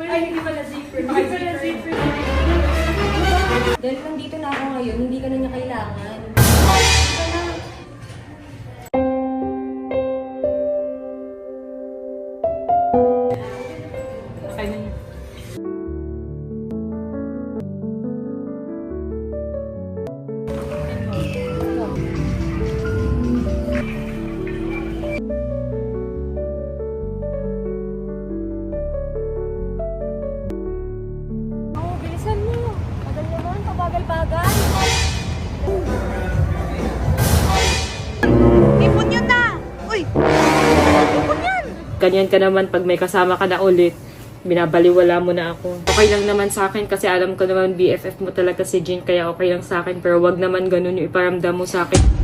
Ay, hindi pala zipper. Hindi pala zipper. Dahil nandito na ako ngayon, hindi ka na niya kailangan. Ito na. Okay na yun. Oo, bilisan mo. Tagal naman, pabagal-bagal. Ipon yun na! Uy! Ipon yan! Ganyan ka naman pag may kasama ka na ulit. Binabaliwala mo na ako. Okay lang naman sa akin kasi alam ko naman BFF mo talaga si Jin, kaya okay lang sa akin. Pero wag naman ganun yung iparamdam mo sa akin.